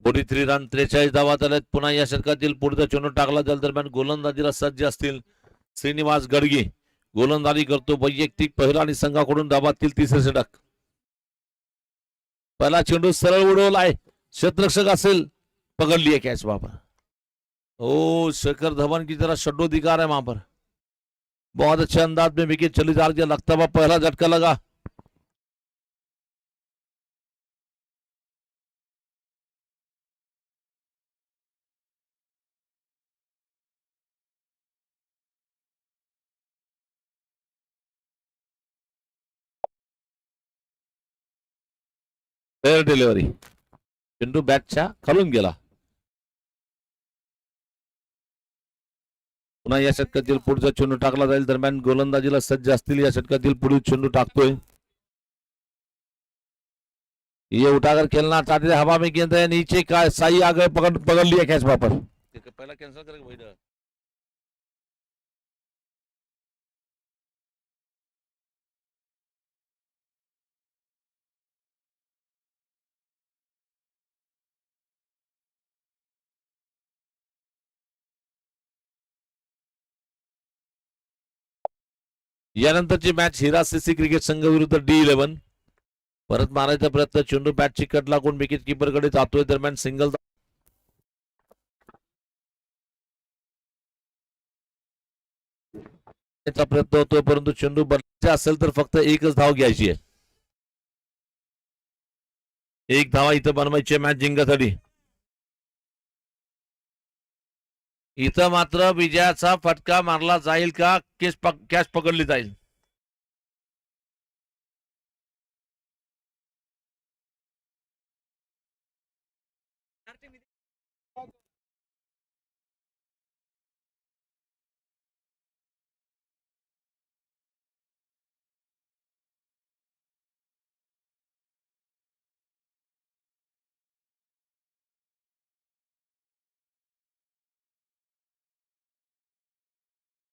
43 run 43 धावा झाल्यात. पुन्हा या षटकातील पुढचा चेंडू टाकला जाईल. दरम्यान गोलंदाजीला सज्ज असतील श्रीनिवास गडगे. गोलंदाजी करतो वैयक्तिक पहिला आणि संघाकडून धावातील तिसरे षटक. पहिला चेंडू सरळ उडवलाय. क्षेत्ररक्षक असेल, पकड़ लिया कैच वहां पर. ओ शेखर धवन की तरह शड्डो दिखा रहा है वहां पर. बहुत अच्छे अंदाज में विकेट चली जा रही है. लगता हुआ पहला झटका लगा. Fair delivery. चेंडू बॅटच्या खालून गेला. पुन्हा या षटकातील पुढचा चेंडू टाकला जाईल. दरम्यान गोलंदाजीला सज्ज असतील या षटकातील पुढील चेंडू टाकतोय. ये उठाकर खेलना चाहते थे, हवा में गेंद है नीचे का सही आ गए, पकड़ लिया कैच वहां पर. पहला कैंसिल करेंगे भाई. यानंतरची मॅच हिरा सीसी क्रिकेट संघ विरुद्ध D11. परत मारायचा प्रयत्न. चेंडू बॅटची कट लागून विकेट किपर कडे जातोय. दरम्यान सिंगल प्रयत्न होतोय, परंतु चेंडू बदलायचा असेल तर फक्त एकच धाव घ्यायची आहे. एक धावा इथं बनवायची मॅच जिंकण्यासाठी. इथं मात्र विजयाचा फटका मारला जाईल का, कॅच पकडली जाईल.